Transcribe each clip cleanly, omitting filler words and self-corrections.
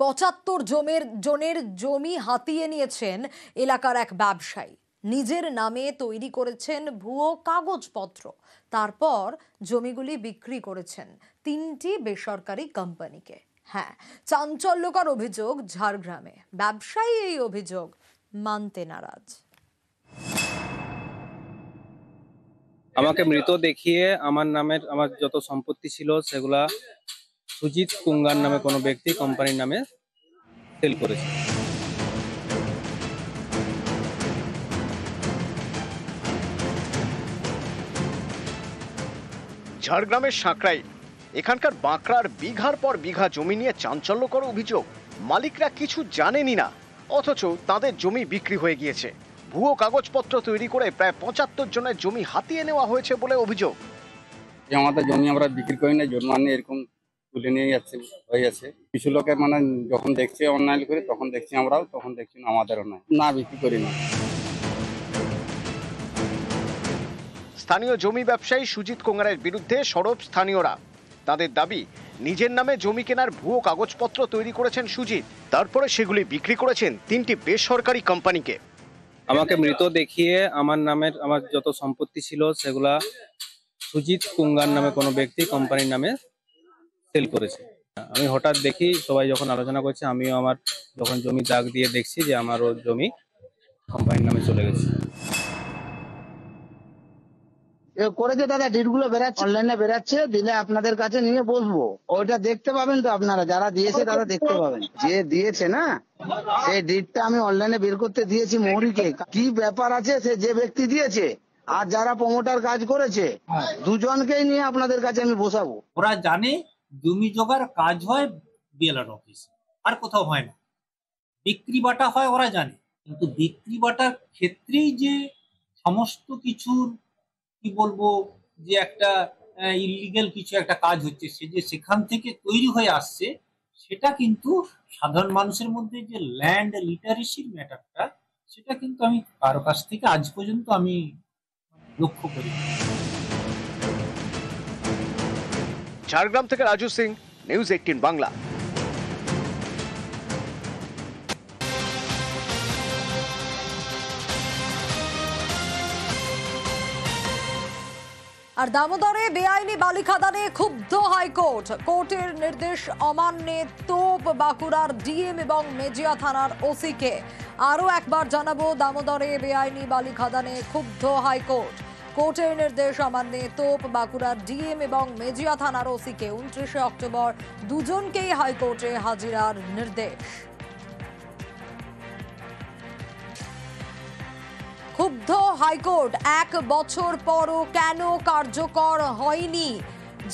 ৭৫ জনের জমি হাতিয়ে নিয়েছেন এলাকার এক ব্যবসায়ী। নিজের নামে তৈরি করেছেন ভুয়ো কাগজপত্র, তারপর জমিগুলি বিক্রি করেছেন ৩টি বেসরকারি কোম্পানিকে। হ্যাঁ, চাঞ্চল্যকর অভিযোগ ঝাড়গ্রামে। ব্যবসায়ী এই অভিযোগ মানতে নারাজ। আমাকে মৃত দেখিয়ে আমার যত সম্পত্তি ছিল সেগুলা সুজিত কুঙ্গার নামে কোনো ব্যক্তি কোম্পানির নামে সেল করেছে। ঝাড়গ্রামের সাঁকরাইল এখানকার বাঁকড়ার বিঘার পর বিঘা জমি নিয়ে চাঞ্চল্যকর অভিযোগ। মালিকরা কিছু জানেনই না, অথচ তাদের জমি বিক্রি হয়ে গিয়েছে। ভুয়ো কাগজপত্র তৈরি করে প্রায় ৭৫ জনের জমি হাতিয়ে নেওয়া হয়েছে বলে অভিযোগ। আমাদের জমি আমরা বিক্রি করি না, জন্মানি এরকম তুলে নিয়ে যাচ্ছে হয়ে যাচ্ছে। কিছু লোকের যখন দেখছে অন্যায় করে তখন দেখছি আমরাও, তখন দেখছি না আমাদেরও না বিক্রি করি না। স্থানীয় জমি ব্যবসায়ী সুজিত কুঙ্গারের বিরুদ্ধে সরব স্থানীয়রা। তাদের দাবি, নিজের নামে জমি কেনার ভুয়ো কাগজপত্র তৈরি করেছেন সুজিত, তারপরে সেগুলি বিক্রি করেছেন ৩টি বেসরকারি কোম্পানিকে। আমাকে মৃত দেখিয়ে আমার যত সম্পত্তি ছিল সেগুলা সুজিত কুঙ্গার নামে কোনো ব্যক্তি কোম্পানির নামে সেল করেছে। আমি হঠাৎ দেখি সবাই যখন আলোচনা করছে, আমিও আমার যখন জমি দাগ দিয়ে দেখছি যে আমারও জমি কোম্পানির নামে চলে গেছে। করেছে দাদা, ডিটগুলো বেরাচ্ছে, অনলাইনে বেরাচ্ছে, দিলে আপনাদের কাছে নিয়ে বসবো, ওইটা দেখতে পাবেন তো আপনারা, যারা দিয়েছে তারা দেখতে পাবেন। যে দিয়েছে না, সেই ডিটটা আমি অনলাইনে বের করতে দিয়েছি মৌরিকে। কি ব্যাপার আছে, সে যে ব্যক্তি দিয়েছে আর যারা প্রমোটার কাজ করেছে দুজনকেই নিয়ে আপনাদের কাছে আমি বসাবো। ওরা জানে জমি জোগাড় কাজ হয় বিএলআর অফিস, আর কোথাও হয় না। বিক্রি বাটা হয় ওরা জানে, কিন্তু বিক্রি বাটার ক্ষেত্রেই যে সমস্ত কিছুর কি বলবো যে একটা ইলিগাল কিছু একটা কাজ হচ্ছে, সে যে সেখান থেকে তৈরি হয়ে আসছে, সেটা কিন্তু সাধারণ মানুষের মধ্যে যে ল্যান্ড লিটারেসির ম্যাটারটা, সেটা কিন্তু আমি কারো কাছ থেকে আজ পর্যন্ত আমি লক্ষ্য করি। ঝাড়গ্রাম থেকে রাজু সিং, নিউজ 18 বাংলা। আর দামোদরে বেআইনি বালি খাদানে ক্ষুব্ধ হাইকোর্ট। কোর্টের নির্দেশ অমান্যে তোপ বাঁকুড়ার ডিএম এবং মেজিয়া থানার ওসিকে। আরও একবার জানাবো, দামোদরে বেআইনি বালি খাদানে ক্ষুব্ধ হাইকোর্ট। কোর্টের নির্দেশ অমান্যে তোপ বাঁকুড়ার ডিএম এবং মেজিয়া থানার ওসিকে। 29 অক্টোবর দুজনকেই হাইকোর্টে হাজিরার নির্দেশ। ক্ষুব্ধ হাইকোর্ট, 1 বছর পরও কেন কার্যকর হয়নি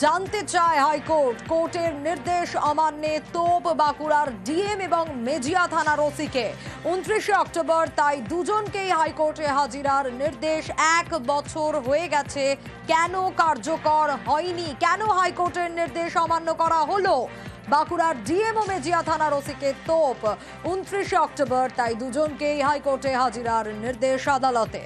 জানতে চায় হাইকোর্ট। কোর্টের নির্দেশ অমান্যে তোপ বাঁকুড়ার ডিএম এবং মেজিয়া থানার ওসিকে। 29 অক্টোবর তাই দুজনকেই হাইকোর্টে হাজিরার নির্দেশ। 1 বছর হয়ে গেছে, কেন কার্যকর হয়নি, কেন হাইকোর্টের নির্দেশ অমান্য করা হলো? বাঁকুড়ার ডিএম ও মেজিয়া থানার ওসিকে তোপ। 29 অক্টোবর তাই দুজনকেই হাইকোর্টে হাজিরার নির্দেশ আদালতে।